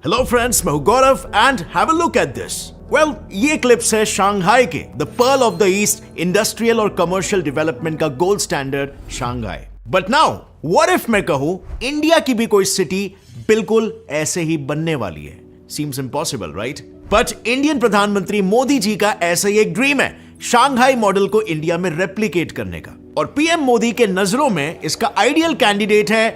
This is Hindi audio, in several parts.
हेलो फ्रेंड्स, मैं हूं Gaurav and have a look at this. Well, ये क्लिप्स है शंघाई के the pearl of the east industrial और कमर्शियल डेवलपमेंट का gold standard Shanghai. But now what if मैं कहूं इंडिया की भी कोई सिटी बिल्कुल ऐसे ही बनने वाली है। Seems impossible, right? But Indian प्रधानमंत्री मोदी जी का ऐसा ही एक ड्रीम है शंघाई मॉडल को इंडिया में रेप्लिकेट करने का। और पीएम मोदी के नजरों में इसका आइडियल कैंडिडेट है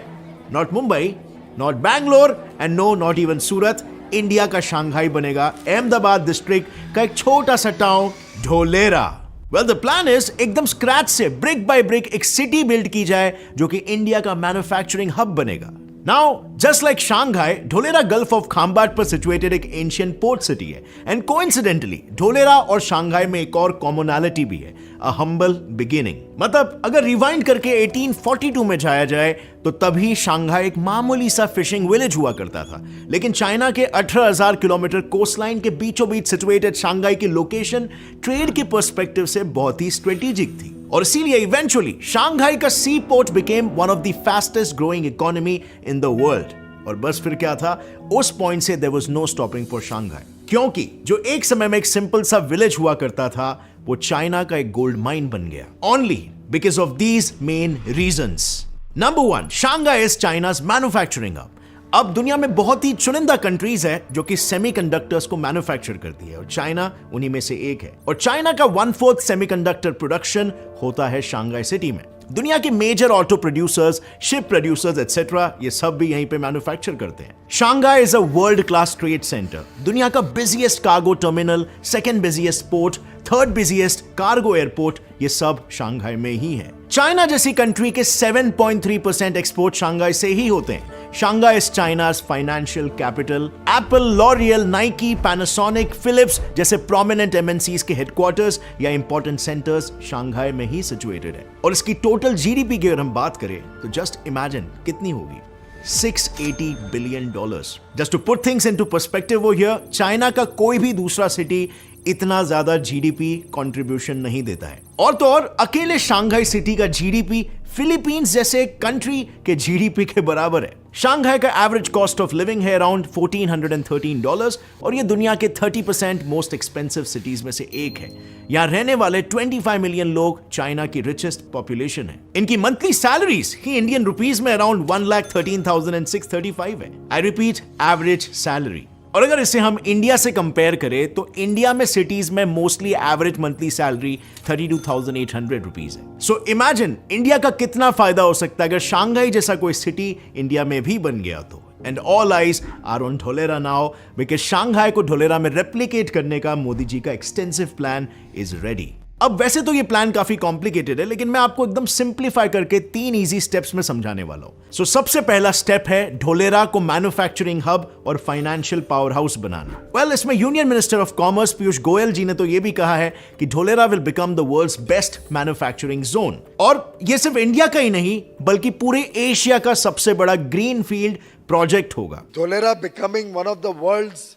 not Mumbai, not Bangalore and no not even Surat. India का शंघाई बनेगा अहमदाबाद डिस्ट्रिक्ट का एक छोटा सा town Dholera. Well, the plan is एकदम स्क्रैच से ब्रिक बाय ब्रिक एक सिटी बिल्ड की जाए जो कि इंडिया का मैन्युफैक्चरिंग हब बनेगा। Now just like Shanghai, Dholera gulf of Khambhat पर सिचुएटेड एक एंशिएंट पोर्ट सिटी है एंड कोइंसिडेंटली ढोलेरा और शंघाई में एक और कॉमनैलिटी भी है, अ हम्बल बिगिनिंग। मतलब अगर रिवाइंड करके 1842 में जाया जाए तो तभी शंघाई एक मामूली सा फिशिंग विलेज हुआ करता था, लेकिन चाइना के 18,000 किलोमीटर कोस्टलाइन के बीचों बीच सिचुएटेड शंघाई की लोकेशन ट्रेड के पर्सपेक्टिव से बहुत ही स्ट्रेटेजिक थी और इसीलिए इवेंचुअली शंघाई का sea port became one of the fastest growing economy in the world. और बस फिर क्या था, उस पॉइंट से there was no stopping for Shanghai, क्योंकि जो एक समय में एक सिंपल सा विलेज हुआ करता था वो चाइना का एक गोल्ड माइन बन गया, only because of these main reasons. Number 1, Shanghai is China's manufacturing hub. अब दुनिया में बहुत ही चुनिंदा कंट्रीज है जो कि सेमीकंडक्टर्स को मैन्युफैक्चर करती है और चाइना उन्हीं में से एक है। और चाइना का 1/4 सेमीकंडक्टर प्रोडक्शन होता है शंघाई सिटी में। दुनिया के major auto producers, ship producers etcetera ये सब भी यहीं पे मैन्युफैक्चर करते हैं। Shanghai is a world class trade centre, दुनिया का busiest cargo terminal, second busiest port, third busiest cargo airport, ये सब शंघाई में ही है। चाइना जैसी कंट्री के 7.3% एक्सपोर्ट शंघाई से ही होते हैं। Shanghai is China's financial capital. Apple, L'Oreal, Nike, Panasonic, Philips जैसे प्रोमिनेंट एमएनसीज के हेडक्वार्टर्स या इंपॉर्टेंट सेंटर्स शंघाई में ही सिचुएटेड है। और इसकी टोटल जीडीपी की अगर हम बात करें तो जस्ट इमेजिन कितनी होगी, $680 billion. Just to put things into perspective over here, China का कोई भी दूसरा सिटी इतना ज्यादा जीडीपी कंट्रीब्यूशन नहीं देता है। और तो और अकेले शंघाई सिटी का जीडीपी फिलीपींस जैसे कंट्री के जीडीपी के बराबर है। शंघाई का एवरेज कॉस्ट ऑफ लिविंग है अराउंड $1,413 और ये दुनिया के 30% मोस्ट एक्सपेंसिव सिटीज में से एक है। यहां रहने वाले 25 मिलियन लोग चाइना की रिचेस्ट पॉपुलेशन है। इनकी मंथली सैलरीज ही इंडियन रुपीज में अराउंड 1,13,635 है। I repeat, average salary. और अगर इसे हम इंडिया से कंपेयर करें तो इंडिया में सिटीज में mostly average monthly salary 32,800 rupees है। सो इमेजिन इंडिया का कितना फायदा हो सकता है अगर शंघाई जैसा कोई सिटी इंडिया में भी बन गया तो। And all eyes are on Dholera now because Shanghai को ढोलेरा में रेप्लिकेट करने का मोदी जी का एक्सटेंसिव प्लान इज रेडी। अब वैसे तो ये प्लान काफी कॉम्प्लिकेटेड है, लेकिन मैं आपको एकदम सिंप्लीफाई करके 3 इजी स्टेप्स में समझाने वाला हूं। सो सबसे पहला स्टेप है ढोलेरा को मैन्युफैक्चरिंग हब और फाइनेंशियल पावर हाउस बनाना। वेल, इसमें union minister of commerce Piyush Goyal ji ने तो ये भी कहा है कि Dholera will become the world's best manufacturing zone. और ये सिर्फ इंडिया का ही नहीं बल्कि पूरे एशिया का सबसे बड़ा ग्रीन फील्ड प्रोजेक्ट होगा। Dholera becoming one of the world's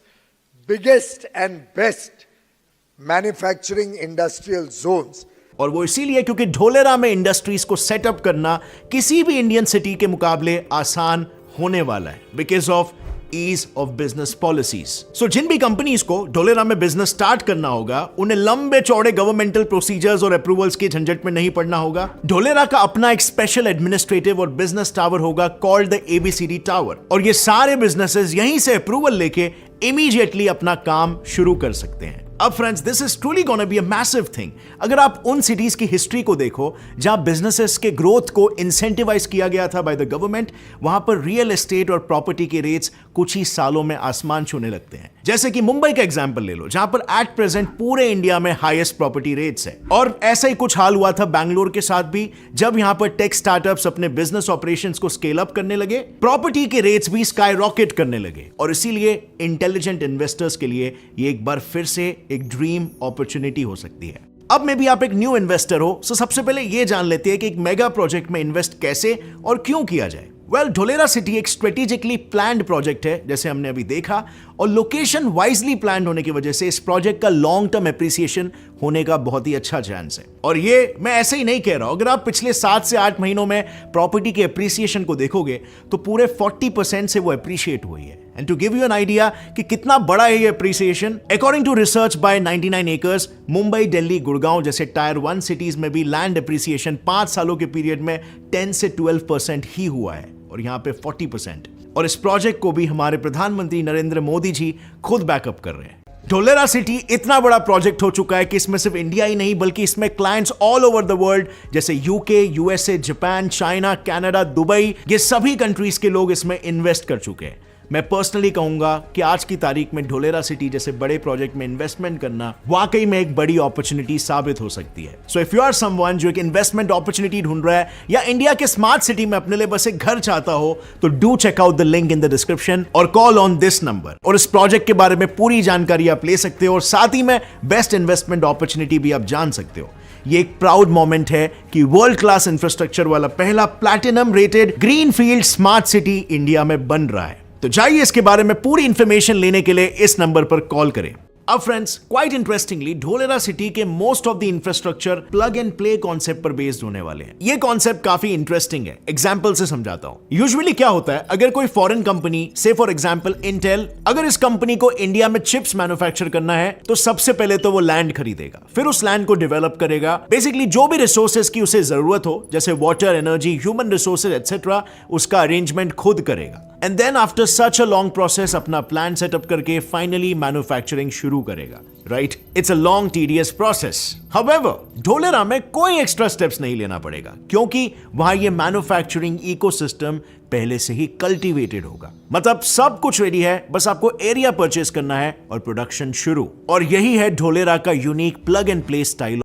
biggest and best manufacturing industrial zones. और वो इसीलिए क्योंकि ढोलेरा में इंडस्ट्रीज को सेटअप करना किसी भी इंडियन सिटी के मुकाबले आसान होने वाला है because of ease of business policies. So जिन भी कंपनीज को ढोलेरा में बिजनेस स्टार्ट करना होगा उन्हें लंबे चौड़े गवर्नमेंटल प्रोसीजर्स और अप्रूवल्स के झंझट में नहीं पड़ना होगा। ढोलेरा का अपना एक स्पेशल एडमिनिस्ट्रेटिव और बिजनेस टावर होगा कॉल्ड द ABCD टावर और ये सारे बिजनेसेस यहीं से अप्रूवल लेके इमीडिएटली अपना काम शुरू कर सकते हैं। अब friends, this is truly gonna be a massive thing. अगर आप उन सिटीज की हिस्ट्री को देखो जहां बिजनेसेस के ग्रोथ को इंसेंटिवाइज किया गया था बाय द गवर्नमेंट, वहां पर रियल एस्टेट और प्रॉपर्टी के रेट्स कुछ ही सालों में आसमान छूने लगते हैं। जैसे कि मुंबई का एग्जांपल ले लो, जहां पर एट प्रेजेंट पूरे इंडिया में हाईएस्ट प्रॉपर्टी रेट्स है। और ऐसा ही कुछ हाल हुआ था बैंगलोर के साथ भी, जब यहां पर टेक स्टार्टअप्स अपने बिजनेस ऑपरेशंस को स्केल अप करने लगे, प्रॉपर्टी के रेट्स भी स्काई रॉकेट करने लगे। और इसीलिए इंटेलिजेंट इन्वेस्टर्स के लिए ये एक बार फिर से एक ड्रीम अपॉर्चुनिटी हो सकती है। अब में भी आप एक न्यू इन्वेस्टर हो, तो सबसे पहले यह जान लेते हैं कि एक मेगा प्रोजेक्ट में इन्वेस्ट कैसे और क्यों किया जाए। वेल, ढोलेरा सिटी एक स्ट्रेटेजिकली प्लान्ड प्रोजेक्ट है जैसे हमने अभी देखा, और लोकेशन वाइजली प्लान्ड होने की वजह से इस प्रोजेक्ट का लॉन्ग टर्म एप्रिसिएशन होने का बहुत ही अच्छा चांस है। और ये मैं ऐसे ही नहीं कह रहा हूं, अगर आप पिछले 7 से 8 महीनों में प्रॉपर्टी के एप्रिसिएशन को देखोगे तो पूरे 40% से वो एप्रिशिएट हुई है। And to give you an idea कि कितना बड़ा है ये appreciation, according to research by 99 acres, Mumbai, Delhi, Gurgaon जैसे टायर 1 सिटीज में भी लैंड appreciation 5 सालों के पीरियड में 10 से 12% ही हुआ है और यहाँ पे 40%। और इस प्रोजेक्ट को भी हमारे प्रधानमंत्री नरेंद्र मोदी जी खुद बैकअप कर रहे हैं। ढोलेरा सिटी इतना बड़ा प्रोजेक्ट हो चुका है कि इसमें सिर्फ इंडिया ही नहीं बल्कि इसमें clients all over the world जैसे UK, USA, Japan, China, Canada, Dubai, ये सभी कंट्रीज के लोग इसमें इन्वेस्ट कर चुके हैं। मैं पर्सनली कहूंगा कि आज की तारीख में ढोलेरा सिटी जैसे बड़े प्रोजेक्ट में इन्वेस्टमेंट करना वाकई में एक बड़ी अपॉर्चुनिटी साबित हो सकती है। So if you are someone जो एक इन्वेस्टमेंट अपॉर्चुनिटी ढूंढ रहा है या इंडिया के स्मार्ट सिटी में अपने लिए बस एक घर चाहता हो तो do check out the link in the description और कॉल ऑन दिस नंबर और इस प्रोजेक्ट के बारे में पूरी जानकारी आप ले सकते हो और साथ ही में बेस्ट इन्वेस्टमेंट अपॉर्चुनिटी भी आप जान सकते हो। ये एक प्राउड मोमेंट है कि वर्ल्ड क्लास इंफ्रास्ट्रक्चर वाला पहला platinum rated greenfield smart city India में बन रहा है। तो जाइए इसके बारे में पूरी इंफॉर्मेशन लेने के लिए इस नंबर पर कॉल करें। अब friends, quite interestingly Dholera city के most of the infrastructure plug and play concept पर बेस्ड होने वाले हैं। ये कॉन्सेप्ट काफी इंटरेस्टिंग है। एग्जांपल से समझाता हूं। यूजुअली क्या होता है, अगर कोई फॉरेन कंपनी से फॉर एग्जांपल इंटेल, अगर इस कंपनी को इंडिया में चिप्स मैन्युफैक्चर करना है तो सबसे पहले तो वो लैंड खरीदेगा, फिर उस लैंड को डेवलप करेगा। बेसिकली जो भी रिसोर्सेज की उसे जरूरत हो जैसे water, energy, human resources etcetera, उसका अरेंजमेंट खुद करेगा। And then after such a long process अपना प्लान सेटअप करके फाइनली मैन्युफैक्चरिंग शुरू करेगा। Right, it's a long tedious process. However Dholera में कोई एक्स्ट्रा स्टेप्स नहीं लेना पड़ेगा क्योंकि वहां ये मैन्युफैक्चरिंग इकोसिस्टम पहले से ही कल्टीवेटेड होगा। मतलब सब कुछ रेडी है, बस आपको एरिया परचेस करना है और प्रोडक्शन शुरू। और यही है ढोलेरा का unique plug and play style